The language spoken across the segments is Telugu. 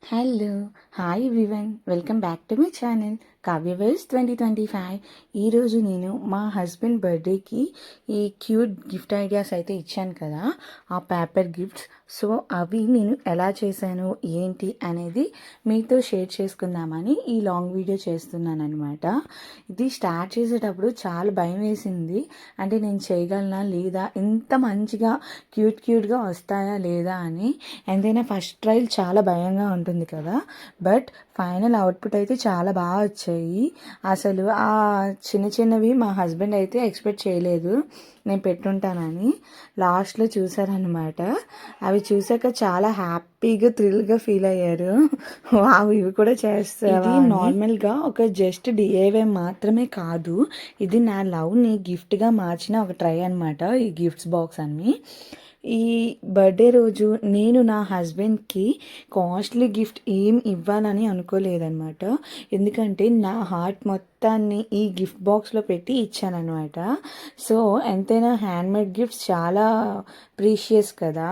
Hello hi everyone welcome back to my channel Kavyaverse 2025. ఈరోజు నేను మా హస్బెండ్ బర్త్డేకి ఈ క్యూట్ గిఫ్ట్ ఐడియాస్ అయితే ఇచ్చాను కదా, ఆ పేపర్ గిఫ్ట్స్. సో అవి నేను ఎలా చేశాను ఏంటి అనేది మీతో షేర్ చేసుకుందామని ఈ లాంగ్ వీడియో చేస్తున్నాను అనమాట. ఇది స్టార్ట్ చేసేటప్పుడు చాలా భయం వేసింది, అంటే నేను చేయగలనా లేదా, ఇంత మంచిగా క్యూట్గా వస్తాయా లేదా అని. ఎంతైనా ఫస్ట్ ట్రయల్ చాలా భయంగా ఉంటుంది కదా, బట్ ఫైనల్ అవుట్పుట్ అయితే చాలా బాగా వచ్చాయి. అసలు ఆ చిన్నవి మా హస్బెండ్ అయితే ఎక్స్పెక్ట్ చేయలేదు నేను పెట్టుంటానని. లాస్ట్లో చూసారనమాట. అవి చూసాక చాలా హ్యాపీగా థ్రిల్గా ఫీల్ అయ్యారు. వావ్, ఇవి కూడా చేస్తారు. ఇది నార్మల్గా ఒక జస్ట్ డిఐవై మాత్రమే కాదు, ఇది నా లవ్ని గిఫ్ట్గా మార్చిన ఒక ట్రై అనమాట ఈ గిఫ్ట్స్ బాక్స్ అని. ఈ బర్త్డే రోజు నేను నా హస్బెండ్కి కాస్ట్లీ గిఫ్ట్ ఏం ఇవ్వాలని అనుకోలేదన్నమాట. ఎందుకంటే నా హార్ట్ మొత్తాన్ని ఈ గిఫ్ట్ బాక్స్లో పెట్టి ఇచ్చానమాట. సో ఎంతైనా హ్యాండ్మేడ్ గిఫ్ట్స్ చాలా ప్రీషియస్ కదా.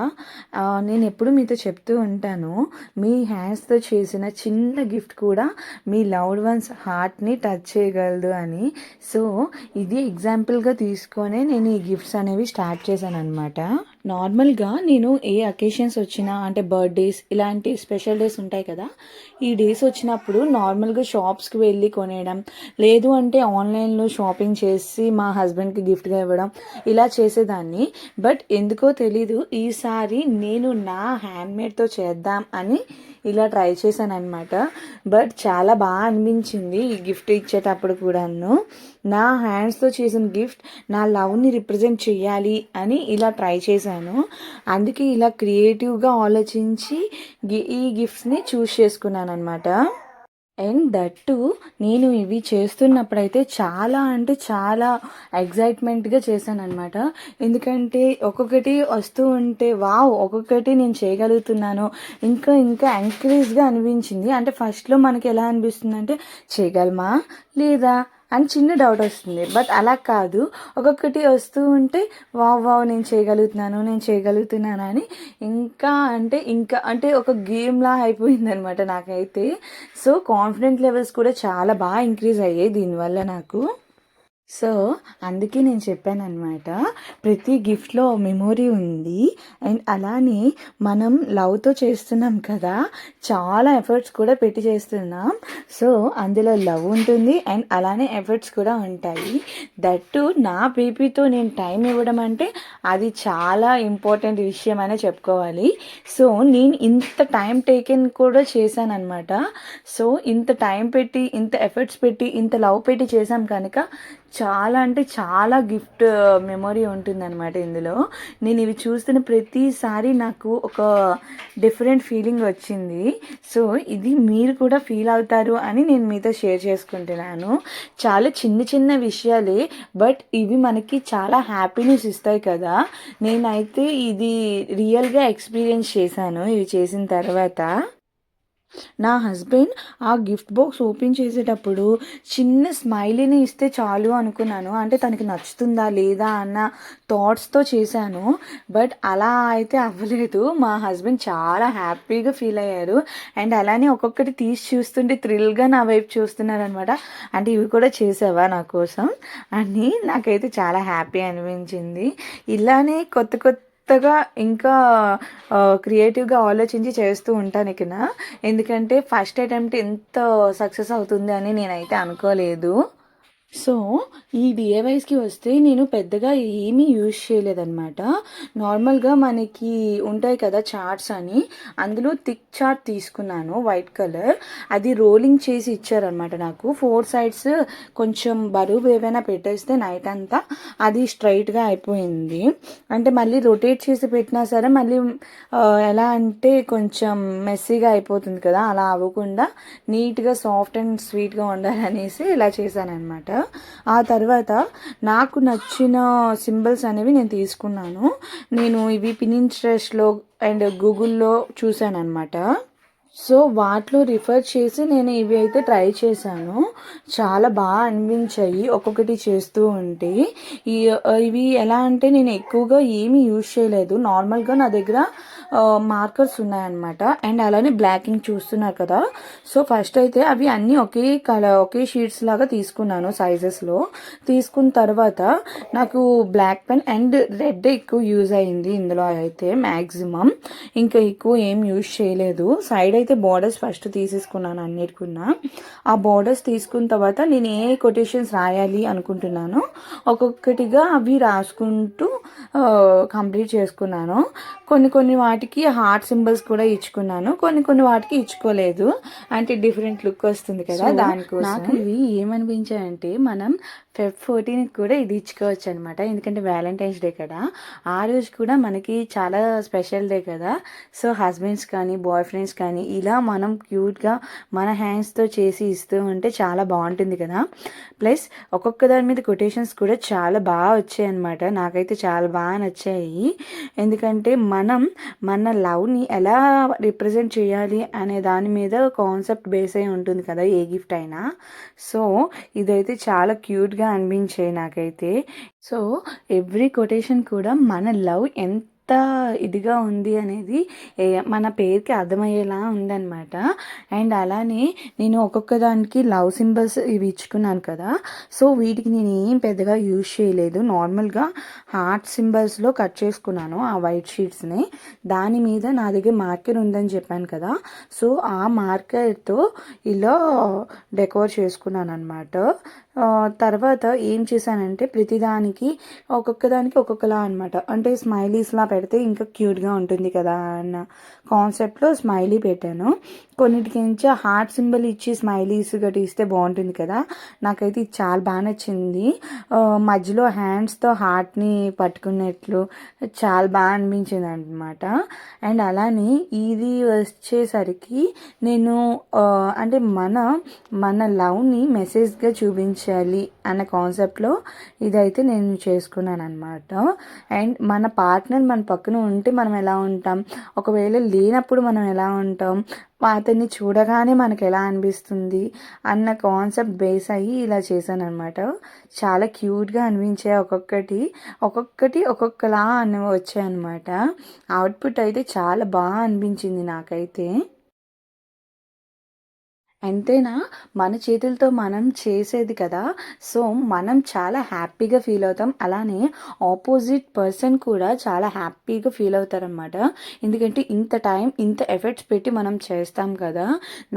నేను ఎప్పుడు మీతో చెప్తూ ఉంటాను, మీ హ్యాండ్స్తో చేసిన చిన్న గిఫ్ట్ కూడా మీ లవ్డ్ వన్స్ హార్ట్ని టచ్ చేయగలదు అని. సో ఇది ఎగ్జాంపుల్గా తీసుకొనే నేను ఈ గిఫ్ట్స్ అనేవి స్టార్ట్ చేశాను అనమాట. నార్మల్గా నేను ఏ అకేషన్స్ వచ్చినా, అంటే బర్త్డేస్ ఇలాంటి స్పెషల్ డేస్ ఉంటాయి కదా, ఈ డేస్ వచ్చినప్పుడు నార్మల్గా షాప్స్కి వెళ్ళి కొనేయడం, లేదు అంటే ఆన్లైన్లో షాపింగ్ చేసి మా హస్బెండ్కి గిఫ్ట్గా ఇవ్వడం, ఇలా చేసేదాన్ని. బట్ ఎందుకో తెలీదు, ఈసారి నేను నా హ్యాండ్మేడ్తో చేద్దాం అని ఇలా ట్రై చేశాను అనమాట. బట్ చాలా బాగా అనిపించింది ఈ గిఫ్ట్ ఇచ్చేటప్పుడు కూడాను. నా హ్యాండ్స్తో చేసిన గిఫ్ట్ నా లవ్ని రిప్రజెంట్ చేయాలి అని ఇలా ట్రై చేశాను. అందుకే ఇలా క్రియేటివ్గా ఆలోచించి ఈ గిఫ్ట్స్ని చూస్ చేసుకున్నాను అనమాట. అండ్ దట్టు నేను ఇవి చేస్తున్నప్పుడైతే చాలా అంటే చాలా ఎగ్జైట్మెంట్గా చేశాను అనమాట. ఎందుకంటే ఒక్కొక్కటి వస్తూ ఉంటే వావ్, ఒక్కొక్కటి నేను చేయగలుగుతున్నాను, ఇంకా ఇంకా ఎంకరేజ్గా అనిపించింది. అంటే ఫస్ట్లో మనకి ఎలా అనిపిస్తుంది అంటే చేయగలమా లేదా అని చిన్న డౌట్ వస్తుంది. బట్ అలా కాదు, ఒక్కొక్కటి వస్తూ ఉంటే వావ్ నేను చేయగలుగుతున్నాను అని ఇంకా అంటే ఒక గేమ్లా అయిపోయింది అనమాట నాకైతే. సో కాన్ఫిడెంట్ లెవెల్స్ కూడా చాలా బాగా ఇంక్రీజ్ అయ్యాయి దీనివల్ల నాకు. సో అందుకే నేను చెప్పాను అనమాట, ప్రతి గిఫ్ట్లో మెమొరీ ఉంది. అండ్ అలానే మనం లవ్తో చేస్తున్నాం కదా, చాలా ఎఫర్ట్స్ కూడా పెట్టి చేస్తున్నాం. సో అందులో లవ్ ఉంటుంది అండ్ అలానే ఎఫర్ట్స్ కూడా ఉంటాయి. దట్టు నా బేబీతో నేను టైం ఇవ్వడం అంటే అది చాలా ఇంపార్టెంట్ విషయం అనే చెప్పుకోవాలి. సో నేను ఇంత టైం టేకెన్ కూడా చేశాను అనమాట. సో ఇంత టైం పెట్టి, ఇంత ఎఫర్ట్స్ పెట్టి, ఇంత లవ్ పెట్టి చేశాం కనుక చాలా అంటే చాలా గిఫ్ట్ మెమొరీ ఉంటుందన్నమాట ఇందులో. నేను ఇవి చూస్తున్న ప్రతిసారి నాకు ఒక డిఫరెంట్ ఫీలింగ్ వచ్చింది. సో ఇది మీరు కూడా ఫీల్ అవుతారు అని నేను మీతో షేర్ చేసుకుంటున్నాను. చాలా చిన్న విషయాలే, బట్ ఇవి మనకి చాలా హ్యాపీనెస్ ఇస్తాయి కదా. నేనైతే ఇది రియల్గా ఎక్స్పీరియన్స్ చేశాను ఇవి చేసిన తర్వాత. నా హస్బెండ్ ఆ గిఫ్ట్ బాక్స్ ఓపెన్ చేసేటప్పుడు చిన్న స్మైలీని ఇస్తే చాలు అనుకున్నాను, అంటే తనకి నచ్చుతుందా లేదా అన్న థాట్స్తో చేశాను. బట్ అలా అయితే అవ్వలేదు. మా హస్బెండ్ చాలా హ్యాపీగా ఫీల్ అయ్యారు. అండ్ అలానే ఒక్కొక్కటి తీసి చూస్తుంటే థ్రిల్గా నా వైపు చూస్తున్నారు అనమాట. అంటే ఇవి కూడా చేసావా నా కోసం అని నాకైతే చాలా హ్యాపీ అనిపించింది. ఇలానే కొత్తగా ఇంకా క్రియేటివ్గా ఆలోచించి చేస్తూ ఉంటాను ఇక. ఎందుకంటే ఫస్ట్ అటెంప్ట్ ఎంత సక్సెస్ అవుతుంది అని నేనైతే అనుకోలేదు. సో ఈ డిఐవైస్కి వస్తే నేను పెద్దగా ఏమీ యూజ్ చేయలేదన్నమాట. నార్మల్గా మనకి ఉంటాయి కదా చార్ట్స్ అని, అందులో థిక్ చార్ట్ తీసుకున్నాను వైట్ కలర్. అది రోలింగ్ చేసి ఇచ్చారనమాట నాకు. 4 sides కొంచెం బరువు ఏవైనా పెట్టేస్తే నైట్ అంతా అది స్ట్రైట్గా అయిపోయింది. అంటే మళ్ళీ రొటేట్ చేసి పెట్టినా సరే మళ్ళీ ఎలా అంటే కొంచెం మెస్సీగా అయిపోతుంది కదా, అలా అవ్వకుండా నీట్గా సాఫ్ట్ అండ్ స్వీట్గా ఉండాలనేసి ఇలా చేశాను అనమాట. ఆ తర్వాత నాకు నచ్చిన సింబల్స్ అనేవి నేను తీసుకున్నాను. నేను ఇవి పినింట్రెస్ట్లో అండ్ గూగుల్లో చూశాను అనమాట. సో వాటిలో రిఫర్ చేసి నేను ఇవి అయితే ట్రై చేశాను. చాలా బాగా అనిపించాయి ఒక్కొక్కటి చేస్తూ ఉంటే. ఈ ఇవి ఎలా అంటే నేను ఎక్కువగా ఏమీ యూజ్ చేయలేదు. నార్మల్గా నా దగ్గర మార్కర్స్ ఉన్నాయన్నమాట. అండ్ అలానే బ్లాక్ ఇంక్ చూస్తున్నారు కదా. సో ఫస్ట్ అయితే అవి అన్నీ ఒకే కలర్ ఒకే షీట్స్ లాగా తీసుకున్నాను సైజెస్లో. తీసుకున్న తర్వాత నాకు బ్లాక్ పెన్ అండ్ రెడ్ ఎక్కువ యూజ్ అయింది ఇందులో అయితే మ్యాక్సిమం. ఇంకా ఎక్కువ ఏం యూజ్ చేయలేదు. సైడ్ అయితే బోర్డర్స్ ఫస్ట్ తీసేసుకున్నాను అన్నిటికున్నా. ఆ బోర్డర్స్ తీసుకున్న తర్వాత నేను ఏ కొటేషన్స్ రాయాలి అనుకుంటున్నానో ఒక్కొక్కటిగా అవి రాసుకుంటూ కంప్లీట్ చేసుకున్నాను. కొన్ని వాటికి హార్ట్ సింబల్స్ కూడా ఇచ్చుకున్నాను. కొన్ని వాటికి ఇచ్చుకోలేదు. అంటే డిఫరెంట్ లుక్ వస్తుంది కదా దానికోసం. నాకు ఇవి ఏమనిపించాయంటే మనం Feb 14 కూడా ఇది ఇచ్చుకోవచ్చు అనమాట. ఎందుకంటే వ్యాలంటైన్స్ డే కదా. ఆ రోజు కూడా మనకి చాలా స్పెషల్ డే కదా. సో హస్బెండ్స్ కానీ బాయ్ ఫ్రెండ్స్ కానీ ఇలా మనం క్యూట్గా మన హ్యాండ్స్తో చేసి ఇస్తూ ఉంటే చాలా బాగుంటుంది కదా. ప్లస్ ఒక్కొక్క దాని మీద కొటేషన్స్ కూడా చాలా బాగా వచ్చాయి అనమాట. నాకైతే చాలా బాగా నచ్చాయి. ఎందుకంటే మనం మన లవ్ని ఎలా రిప్రజెంట్ చేయాలి అనే దాని మీద కాన్సెప్ట్ బేస్ అయి ఉంటుంది కదా ఏ గిఫ్ట్ అయినా. సో ఇదైతే చాలా క్యూట్గా అనిపించాయి నాకైతే. సో ఎవ్రీ కొటేషన్ కూడా మన లవ్ ఎంత ఇదిగా ఉంది అనేది మన పేరుకి అర్థమయ్యేలా ఉందన్నమాట. అండ్ అలానే నేను ఒక్కొక్క దానికి లవ్ సింబల్స్ ఇవి ఇచ్చుకున్నాను కదా. సో వీటికి నేను ఏం పెద్దగా యూజ్ చేయలేదు. నార్మల్గా హార్ట్ సింబల్స్లో కట్ చేసుకున్నాను ఆ వైట్ షీట్స్ని. దాని మీద నా దగ్గర మార్కర్ ఉందని చెప్పాను కదా. సో ఆ మార్కర్తో ఇలా డెకోర్ చేసుకున్నాను అనమాట. తర్వాత ఏం చేశానంటే ప్రతిదానికి ఒక్కొక్కదానికి ఒక్కొక్కలా అనమాట. అంటే స్మైలీస్లా పెడితే ఇంకా క్యూట్గా ఉంటుంది కదా అన్న కాన్సెప్ట్లో స్మైలీ పెట్టాను. కొన్నిటికి నుంచి హార్ట్ సింబల్ ఇచ్చి స్మైలీస్ గట్టి ఇస్తే బాగుంటుంది కదా. నాకైతే ఇది చాలా బాగా నచ్చింది. మధ్యలో హ్యాండ్స్తో హార్ట్ని పట్టుకున్నట్లు చాలా బాగా అనిపించింది అనమాట. అండ్ అలానే ఇది వచ్చేసరికి నేను అంటే మన లవ్ని మెసేజ్గా చూపించాలి అన్న కాన్సెప్ట్లో ఇదైతే నేను చేసుకున్నాను అనమాట. అండ్ మన పార్ట్నర్ మన పక్కన ఉంటే మనం ఎలా ఉంటాం, ఒకవేళ లేనప్పుడు మనం ఎలా ఉంటాం, అతన్ని చూడగానే మనకు ఎలా అనిపిస్తుంది అన్న కాన్సెప్ట్ బేస్ అయ్యి ఇలా చేశాను అనమాట. చాలా క్యూట్గా అనిపించాయి. ఒక్కొక్కటి ఒక్కొక్కలా వచ్చాయి అనమాట. అవుట్పుట్ అయితే చాలా బాగా అనిపించింది నాకైతే. అంతేనా, మన చేతులతో మనం చేసేది కదా. సో మనం చాలా హ్యాపీగా ఫీల్ అవుతాం. అలానే ఆపోజిట్ పర్సన్ కూడా చాలా హ్యాపీగా ఫీల్ అవుతారనమాట. ఎందుకంటే ఇంత టైం ఇంత ఎఫర్ట్స్ పెట్టి మనం చేస్తాం కదా.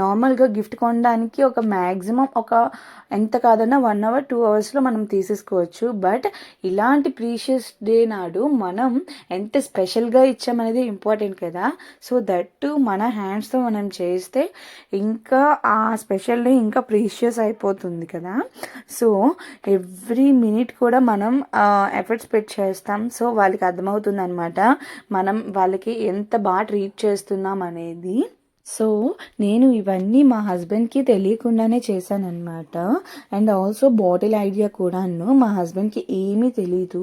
నార్మల్గా గిఫ్ట్ కొనడానికి ఒక మ్యాక్సిమం ఎంత కాదన్నా 1 hour 2 hours మనం తీసేసుకోవచ్చు. బట్ ఇలాంటి ప్రీషియస్ డే నాడు మనం ఎంత స్పెషల్గా ఇచ్చామనేది ఇంపార్టెంట్ కదా. సో దట్టు మన హ్యాండ్స్తో మనం చేస్తే ఇంకా ఆ స్పెషల్ డే ఇంకా ప్రీషియస్ అయిపోతుంది కదా. సో ఎవ్రీ మినిట్ కూడా మనం ఎఫర్ట్స్ పెట్టి చేస్తాం. సో వాళ్ళకి అర్థమవుతుంది అనమాట మనం వాళ్ళకి ఎంత బాగా ట్రీట్ చేస్తున్నాం అనేది. సో నేను ఇవన్నీ మా హస్బెండ్కి తెలియకుండానే చేశానన్నమాట. అండ్ ఆల్సో బాటిల్ ఐడియా కూడాను మా హస్బెండ్కి ఏమీ తెలీదు.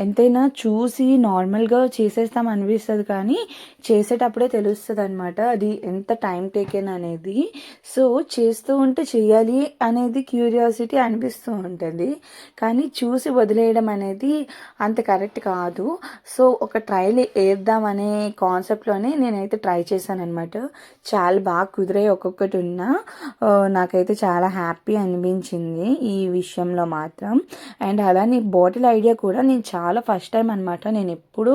ఎంతైనా చూసి నార్మల్గా చేసేస్తాం అనిపిస్తుంది, కానీ చేసేటప్పుడే తెలుస్తుంది అనమాట అది ఎంత టైం టేకెన్ అనేది. సో చేస్తూ ఉంటే చేయాలి అనేది క్యూరియాసిటీ అనిపిస్తూ ఉంటుంది, కానీ చూసి వదిలేయడం అనేది అంత కరెక్ట్ కాదు. సో ఒక ట్రైల్ వేద్దామనే కాన్సెప్ట్లోనే నేనైతే ట్రై చేశాను అనమాట. చాలా బాగా కుదిరే ఒక్కొక్కటి ఉన్నా నాకైతే చాలా హ్యాపీ అనిపించింది ఈ విషయంలో మాత్రం. అండ్ అలానే బాటిల్ ఐడియా కూడా నేను చాలా ఫస్ట్ టైం అనమాట. నేను ఎప్పుడు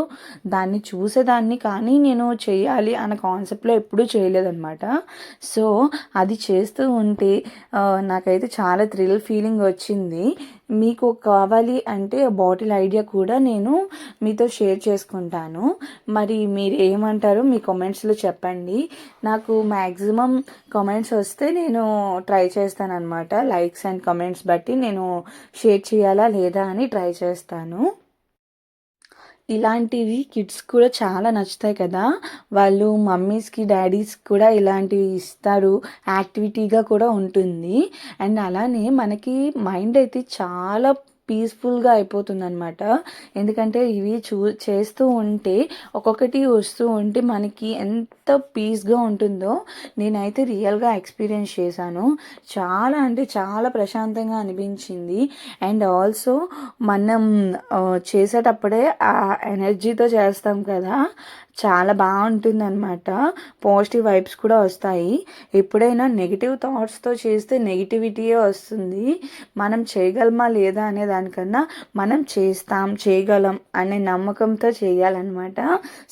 దాన్ని చూసేదాన్ని, కానీ నేను చేయాలి అన్న కాన్సెప్ట్లో ఎప్పుడూ చేయలేదన్నమాట. సో అది చేస్తూ ఉంటే నాకైతే చాలా థ్రిల్ ఫీలింగ్ వచ్చింది. మీకు కావాలి అంటే బాటిల్ ఐడియా కూడా నేను మీతో షేర్ చేసుకుంటాను. మరి మీరు ఏమంటారో మీ కామెంట్స్లో చెప్పండి. నాకు మ్యాక్సిమం కామెంట్స్ వస్తే నేను ట్రై చేస్తాను అనమాట. లైక్స్ అండ్ కామెంట్స్ బట్టి నేను షేర్ చేయాలా లేదా అని ట్రై చేస్తాను. ఇలాంటివి కిడ్స్ కూడా చాలా నచ్చుతాయి కదా. వాళ్ళు మమ్మీస్కి డాడీస్కి కూడా ఇలాంటివి ఇస్తారు, యాక్టివిటీగా కూడా ఉంటుంది. అండ్ అలానే మనకి మైండ్ అయితే చాలా పీస్ఫుల్గా అయిపోతుంది అనమాట. ఎందుకంటే ఇవి చేస్తూ ఉంటే ఒక్కొక్కటి వస్తూ ఉంటే మనకి ఎంత పీస్గా ఉంటుందో నేనైతే రియల్గా ఎక్స్పీరియన్స్ చేశాను. చాలా అంటే చాలా ప్రశాంతంగా అనిపించింది. అండ్ ఆల్సో మనం చేసేటప్పుడే ఆ ఎనర్జీతో చేస్తాం కదా, చాలా బాగుంటుంది అనమాట. పాజిటివ్ వైబ్స్ కూడా వస్తాయి. ఎప్పుడైనా నెగిటివ్ థాట్స్తో చేస్తే నెగిటివిటీయే వస్తుంది. మనం చేయగలమా లేదా అనే దానికన్నా మనం చేయగలం అనే నమ్మకంతో చేయాలన్నమాట.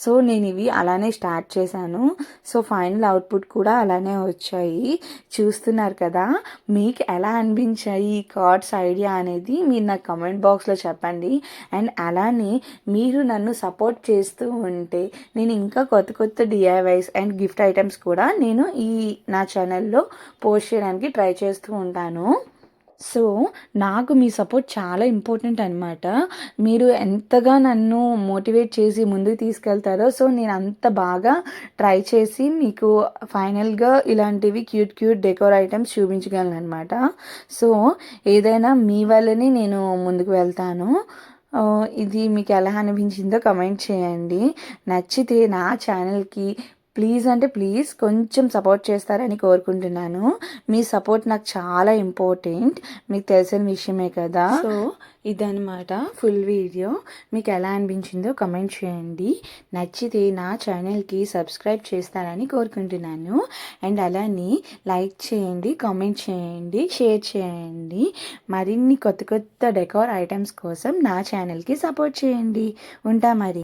సో నేను ఇవి అలానే స్టార్ట్ చేశాను. సో ఫైనల్ అవుట్పుట్ కూడా అలానే వచ్చాయి. చూస్తున్నారు కదా, మీకు ఎలా అనిపించాయి ఈ కార్డ్స్ ఐడియా అనేది మీరు నాకు కమెంట్ బాక్స్లో చెప్పండి. అండ్ అలానే మీరు నన్ను సపోర్ట్ చేస్తూ ఉంటే నేను ఇంకా కొత్త కొత్త డిఐవైస్ అండ్ గిఫ్ట్ ఐటమ్స్ కూడా నేను నా ఛానల్లో పోస్ట్ చేయడానికి ట్రై చేస్తూ ఉంటాను. సో నాకు మీ సపోర్ట్ చాలా ఇంపార్టెంట్ అనమాట. మీరు ఎంతగా నన్ను మోటివేట్ చేసి ముందుకు తీసుకెళ్తారో, సో నేను అంత బాగా ట్రై చేసి మీకు ఫైనల్గా ఇలాంటివి క్యూట్ క్యూట్ డెకోర్ ఐటమ్స్ చూపించగలను అనమాట. సో ఏదైనా మీ వల్లనే నేను ముందుకు వెళ్తాను. ఇది మీకు ఎలా అనిపించిందో కమెంట్ చేయండి. నచ్చితే నా ఛానల్కి ప్లీజ్ అంటే ప్లీజ్ కొంచెం సపోర్ట్ చేస్తారని కోరుకుంటున్నాను. మీ సపోర్ట్ నాకు చాలా ఇంపార్టెంట్, మీకు తెలిసిన విషయమే కదా. సో ఇదనమాట ఫుల్ వీడియో. మీకు ఎలా అనిపించిందో కమెంట్ చేయండి. నచ్చితే నా ఛానల్కి సబ్స్క్రైబ్ చేస్తారని కోరుకుంటున్నాను. అండ్ అలానే లైక్ చేయండి, కామెంట్ చేయండి, షేర్ చేయండి. మరిన్ని కొత్త కొత్త డెకోర్ ఐటమ్స్ కోసం నా ఛానల్కి సపోర్ట్ చేయండి. ఉంటా మరి.